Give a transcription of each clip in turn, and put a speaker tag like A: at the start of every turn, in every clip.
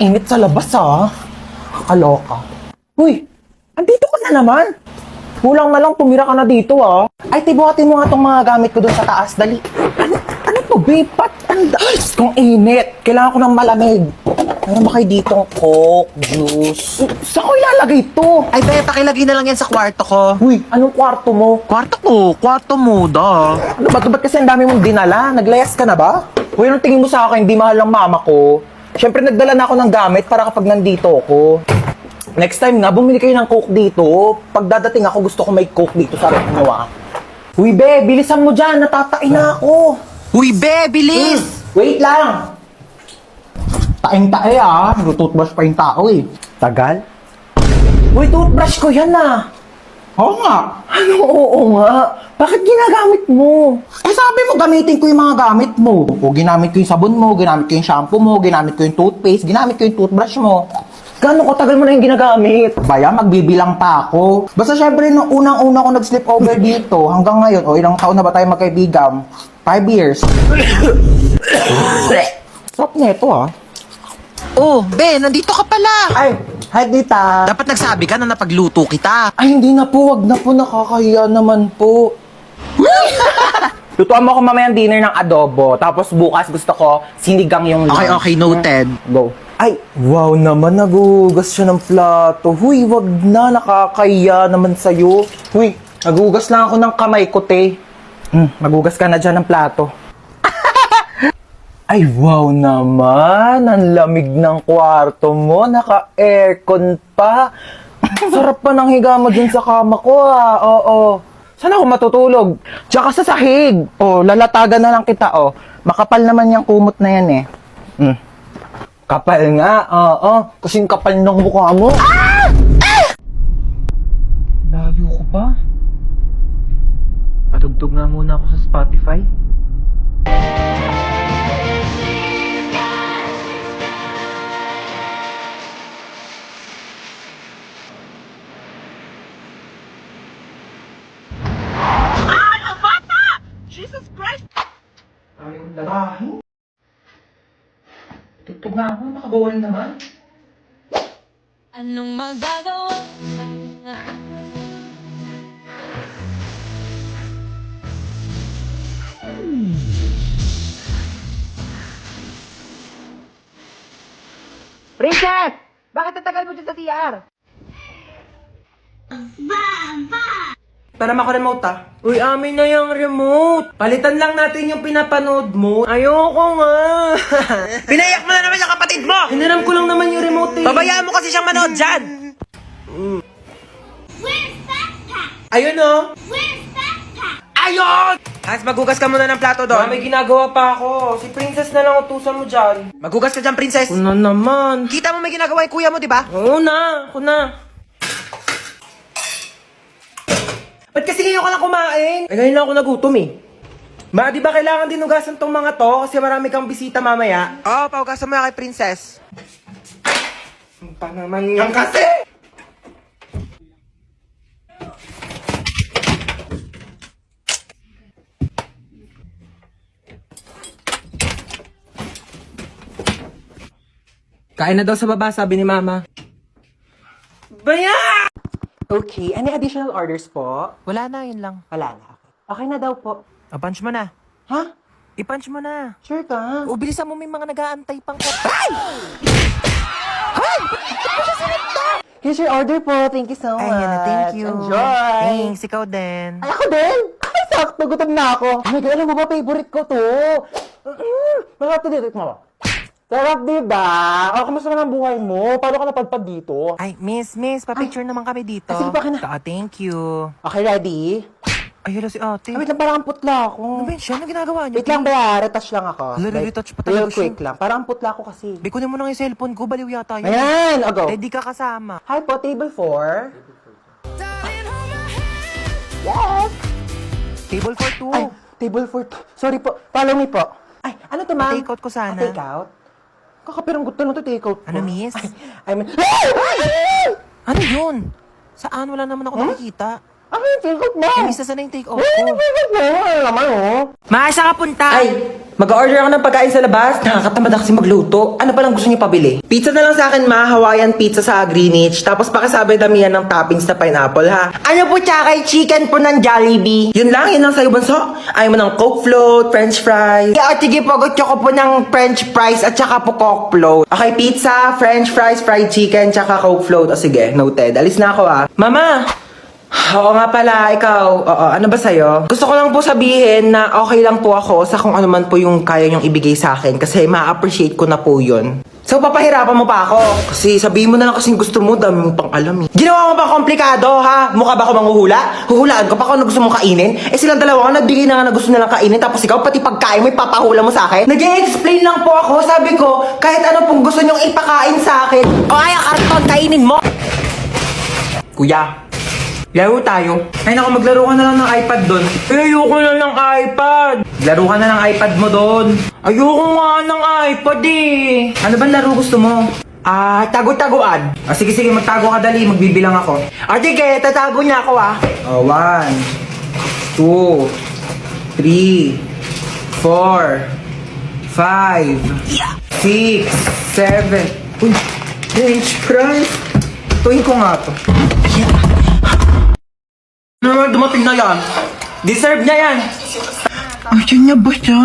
A: Init sa labas Kakaloka. Uy, andito ka na naman. Kulang na lang tumira ka na dito Ay, tibuhatin mo nga tong mga gamit ko doon sa taas. Dali. Ano to, babe? Kung init. Kailangan ko ng malamig. Meron ba kayo ditong Coke, juice? Saan ko ilalagay to?
B: Ay, be, pakilagay na lang yan sa kwarto ko.
A: Uy, anong kwarto mo?
B: Kwarto mo, da.
A: Ano ba? Ba't kasi ang dami mong dinala? Naglayas ka na ba? Uy, anong tingin mo sa akin? Hindi mahal ng mama ko. Siyempre, nagdala na ako ng gamit para kapag nandito ako. Next time nga, bumili kayo ng Coke dito. Pag dadating ako, gusto ko may Coke dito sa rep nyo Uy, be, bilisan mo dyan. Natatain na ako.
B: Uy, be, bilis!
A: Wait lang. Taing-tae Toothbrush pa yung tao Tagal? Uy, toothbrush ko yan Oo nga. Ano oo nga? Bakit ginagamit mo? Sabi mo gamitin ko yung mga gamit mo. O ginamit ko yung sabon mo, ginamit ko yung shampoo mo, ginamit ko yung toothpaste, ginamit ko yung toothbrush mo. Gano'ng katagal mo na yung ginagamit? Baya, magbibilang pa ako. Basta syempre, nung unang-una ko nag-sleep over dito, hanggang ngayon, ilang taon na ba tayo magkaibigan? 5 years. Sarap neto
B: Oh, be, nandito ka pala.
A: Ay, hi Dita.
B: Dapat nagsabi ka na napagluto kita.
A: Ay, hindi na po. Wag na po. Nakakahiya naman po. Lutuan mo ako mamayang dinner ng adobo. Tapos bukas gusto ko sinigang yung lunch.
B: Okay, noted.
A: Go. Ay, wow naman. Nagugas siya ng plato. Huy, wag na. Nakakahiya naman sa'yo. Huy, nagugas lang ako ng kamay ko, te. Magugas ka na dyan ng plato. Ay, wow naman. Ang lamig ng kwarto mo. Naka-aircon pa. Sarap pa ng higa mo dun sa kama ko, Oo. Saan ako matutulog? Tsaka sa sahig. Lalatagan na lang kita, Makapal naman yung kumot na yan, Kapal nga, Kasing kapal ng mukha mo. Layo ko pa. Patugtog nga muna ako sa Spotify.
B: Jesus Christ!
A: Ayun, larahin. Tugtog nga ako, nakabawal naman.
C: Anong magagawa?
A: Princess! Bakit tatagal mo dyan sa CR? Para ako remote Uy, amin na yung remote. Palitan lang natin yung pinapanood mo. Ayoko nga.
B: Pinayak mo na naman yung kapatid mo!
A: Hiniram ko lang naman yung remote
B: Babayaan mo kasi siyang manood dyan!
A: Ayun
B: Ayun! Hans, magugas ka muna ng plato doon.
A: May ginagawa pa ako. Si Princess na lang utusan mo dyan.
B: Magugas ka dyan, princess.
A: Ano naman?
B: Kita mo may ginagawa yung kuya mo, di ba?
A: Oo na, ako na. Ba't kasi ngayon ka lang kumain? Ngayon lang ako nagutom Ma, di ba kailangan dinugasan tong mga to? Kasi marami kang bisita mamaya.
B: Oo, paugasan mo yan kay princess.
A: Pa naman yan kasi! Kain na daw sa baba, sabi ni Mama. Baya! Okay, any additional orders po?
B: Wala na, yun lang.
A: Wala na. Okay na daw po.
B: Punch mo na.
A: Ha?
B: I-punch mo na.
A: Sure ka?
B: O, bilisan mo, may mga nag-aantay pang
A: Here's your order po. Thank you so much.
B: Ayan na, thank you.
A: Enjoy!
B: Thanks, ikaw din.
A: Ay, ako din! Ay, sakto. Gutom na ako. Oh my God, alam mo ba, favorite ko to. Masarap to dito. Sarap, diba? Kamusta naman ang buhay mo? Paano ka napadpad dito?
B: Ay, miss, pa-picture naman kami dito.
A: Sige, baka na.
B: Thank you.
A: Okay, ready?
B: Ay, hala si ate.
A: Wait lang, parang ang putla ako.
B: Ano ba yun siya? Ano ginagawa niyo?
A: Wait lang ba? Retouch lang ako.
B: Hala, retouch pa talaga
A: Real quick
B: siya.
A: lang. Parang ang putla ako kasi.
B: Be, kunin mo na yung cellphone ko. Baliw yata yun.
A: Ayan! O, go.
B: Eh, di ka kasama.
A: Hi po, table 4. Yes!
B: Table for two.
A: Ay, table 4. Sorry po. Follow me po. Ay, ano to, ma'am?
B: Take out ko sana.
A: Take out? Kakapiranggot na lang to, take out po.
B: Ano, miss?
A: I mean...
B: Ano yun? Saan? Wala naman ako nakikita.
A: Ano yung take out mo?
B: Eh, miss, na sana yung take out
A: Ay,
B: ko.
A: take out mo. Ano naman,
B: Maasa ka punta?
A: Ay,
C: Mag-order ako ng pagkain sa labas. Nakakatamad na kasi magluto. Ano pa lang gusto niyo pabili? Pizza na lang sa akin, ma. Hawaiian pizza sa Greenwich. Tapos pakisabi damihan ng toppings na pineapple, ha? Ano po, tsaka chicken po ng Jollibee? Yun lang sa'yo, bunso. Ayaw mo ng Coke float, French fries. Yeah, sige po, gusto ko po ng French fries at tsaka po Coke float. Okay, pizza, French fries, fried chicken, tsaka Coke float. O sige, noted. Alis na ako, ha? Mama! Oo nga pala, ikaw. Oo, ano ba sa'yo? Gusto ko lang po sabihin na okay lang po ako sa kung ano man po yung kaya niyong ibigay sa akin kasi ma-appreciate ko na po yun. So, papahirapan mo pa ako. Kasi sabihin mo na lang kasing gusto mo, dami mo pang alam eh. Ginawa mo pa komplikado, ha? Mukha ba ako manghuhula? Huhulaan ko pa kung ano gusto mong kainin? Eh silang dalawa nga nagbigay na nga na gusto nilang kainin tapos ikaw pati pagkain mo ipapahula mo sa akin? Nag-i-explain lang po ako. Sabi ko, kahit ano pong gusto niyong ipakain sa akin. O ay, karton, kainin mo! Kuya, laro tayo. Ay naku, maglaro ka na lang ng iPad doon. Ayoko na ng iPad. Laro ka na ng iPad mo doon. Ayoko nga ng iPad eh. Ano ba laro gusto mo? Tago-taguan. Sige, magtago ka dali. Magbibilang ako. Sige, tatago niya ako 1, 2, 3, 4, 5, 6, 7. Uy, French fries. Tuwin ko nga to. Ano naman dumating na yan? Deserve niya yan! Ay, dyan niya ba siya?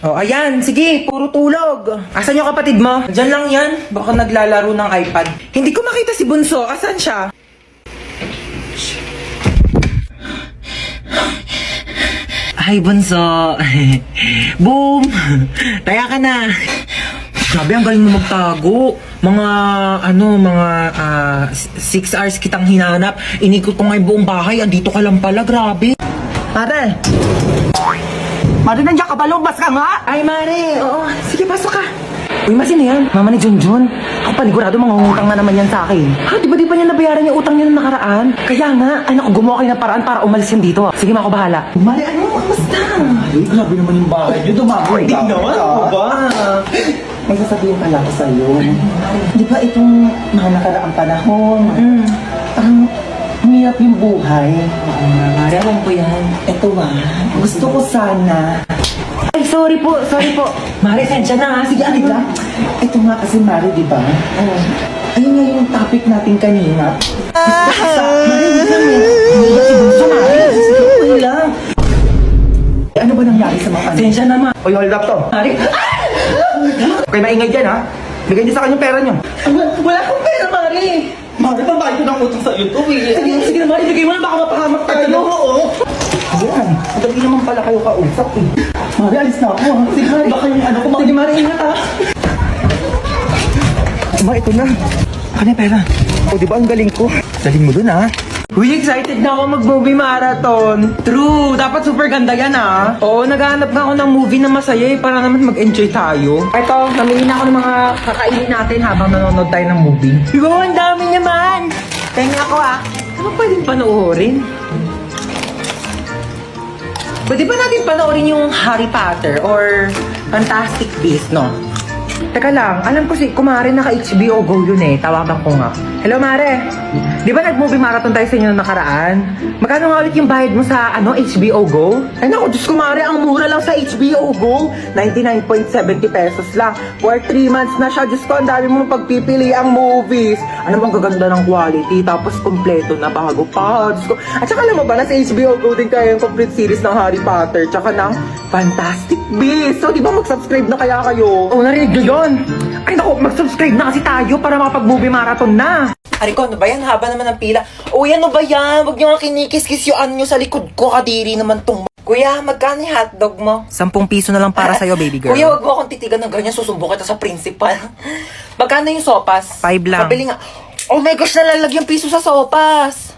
C: Oh, ayan. Sige, puro tulog. Asan yung kapatid mo? Diyan lang yan. Baka naglalaro ng iPad. Hindi ko makita si Bunso. Asan siya? Ay, Bunso. Boom! Taya ka na. Grabe, ang galing mo magtago. Mga 6 hours kitang hinanap. Inikot ko nga yung buong bahay. Andito ka lang pala, grabe. Mare! Mare, nandiyan ka ba? Lumabas ka nga? Ay, Mare, oo. Sige, pasok ka. Uy, masin na yan. Mama ni Junjun. Ako panigurado, mangungutang na naman yan sa akin. Ha, di ba niya nabayaran yung utang niya nung nakaraan? Kaya nga, ay naku, gumawa kayo ng paraan para umalis yan dito. Sige, ako bahala. Mare, ano? Kamusta? Ay, grabe naman yung bahay niyo. Dumagoy ka. Hindi naman, ako ba? May sasabihin pala ako sa'yo. Di ba itong mga nakaraang panahon, parang umiyak yung buhay. Oo nga, Mare, alam ko yan. Ito gusto ko sana. Ay, sorry po. Mare, sensya na ha. Sige, alig lang. Ito nga kasi, Mare, di ba? Ayun nga yung topic natin kanina. Mare, hindi lang eh. Hindi si Bunso, Mare. Sige, lang. Ano ba nangyari sa mga sensya naman? Uy, hold up to. Mare, okay, maingay dyan ha. Bigay niyo sa kanya pera niyo. Wala akong pera, Mare. Mare, babayad ko ng utang sa iyo to eh. Sige na, Mare, bigay mo na baka mapahamak tayo. Oo. Ayan, madali naman pala kayo kausap eh. Mare, alis na ako ha. Sige, Mare, baka yung ano ko. Sige, Mare, ingat ha. Ma, ito na. Kanya pera. O, di ba ang galing ko? Galing mo dun ha. Uy, excited na ako mag-movie marathon. True, dapat super ganda yan ha. Oo, naghahanap nga ako ng movie na masaya para naman mag-enjoy tayo. Ito, namili na ako ng mga kakainin natin habang nanonood tayo ng movie. Yo, ang dami naman! Tingnan ako ha. Ano pwedeng panoorin? Pwede ba natin panoorin yung Harry Potter or Fantastic Beasts, no? Teka lang, alam ko si Kumare naka-HBO Go yun eh. Tawagan ko nga. Hello, Mare. Di ba nag-movie marathon tayo sa inyo nung nakaraan? Magkano nga ulit yung bayad mo sa HBO Go? Ay naku, Diyos ko, Mare, ang mura lang sa HBO Go. 99.70 pesos lang. For 3 months na siya. Diyos ko, ang dami mo pagpipili ang movies. Ano bang gaganda ng quality? Tapos kompleto na bago pa. Diyos ko. At saka alam mo ba, nasa HBO Go din kayo yung complete series ng Harry Potter. Tsaka ng Fantastic Beasts. So, di ba mag-subscribe na kaya kayo? Oh, narinig nyo yun? Ay naku, mag-subscribe na kasi tayo para makapag-movie marathon na. Ariko, ano ba yan? Haba naman ang pila. Uy, ano ba yan? Huwag nyo nga kinikis-kis yung ano nyo sa likod ko. Kadiri naman tong... Kuya, magkano yung hotdog mo?
B: 10 piso na lang para sa'yo, baby girl.
C: Kuya, wag mo akong titigan ng ganyan. Susumbong kita sa principal. Magkano yung sopas?
B: 5 lang.
C: Pabili nga. Oh my gosh, nalalagyan piso sa sopas.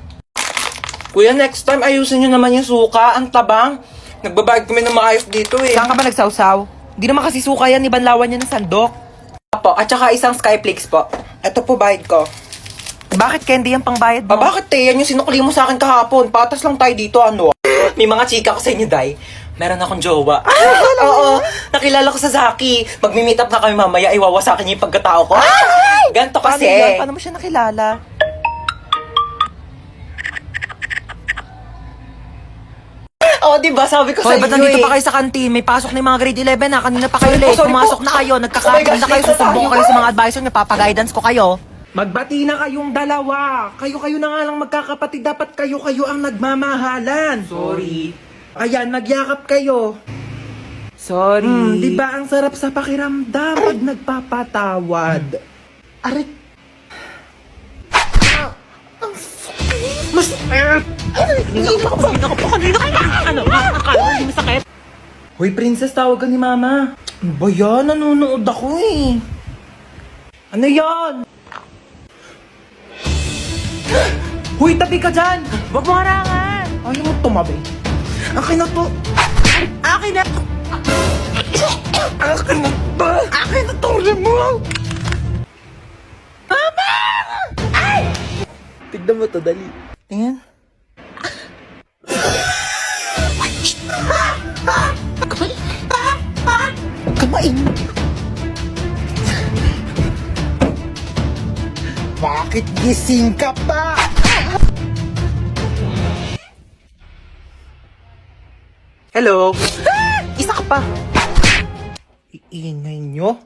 C: Kuya, next time ayusin nyo naman yung suka. Ang tabang. Nagbabayad kami ng maayos dito eh.
B: Saan ka ba nagsawsaw? Di naman kasi suka yan, ibanlawan yan ng sandok.
C: Po, at saka isang Skyflakes po. Ito po bayad ko.
B: Bakit candy yan pang bayad mo?
C: Bakit yan yung sinukli mo sa akin kahapon? Patas lang tayo dito, ano? May mga chika ko sa inyo, Day. Meron akong jowa. Oo, nakilala ko sa Zaki. Magmi-meet up na kami mamaya, iwawa sa akin yung pagkatao ko. Ganto kasi.
B: Paano mo siya nakilala?
C: diba? Sabi ko
B: Hoy,
C: sa
B: ba't
C: inyo
B: nandito
C: eh.
B: pa kayo sa kantin? May pasok na yung mga grade 11 na. Kanina pa kayo
C: Sorry po,
B: late.
C: sorry
B: Pumasok
C: po.
B: na kayo.
C: Oh my
B: Nagkakaroon
C: gosh,
B: na kayo.
C: late na
B: Susumbong
C: tayo.
B: kayo sa mga advisor niyo. Papaguidance ko kayo.
D: Magbati na kayong dalawa. Kayo-kayo na nga lang magkakapatid. Dapat kayo-kayo ang nagmamahalan. Sorry. Ayan, nagyakap kayo.
C: Sorry.
D: Di ba ang sarap sa pakiramdam pag nagpapatawad? Aray. Mas... Hoy, princess, tawag ka ni mama. Ano ba yan? Nanonood ako eh. Ano yan? Hoy, tabi ka dyan!
B: Huwag mo harangan!
D: Ayaw mo tumabi. Akin na to. Akin na to. Akin na to. Akin na to. Mo. Mama! Ay! Tignan mo to, dali.
B: Tingin.
D: Kamain. Bakit gising ka pa? Hello?
B: Isa ka pa!
D: Iingay nyo?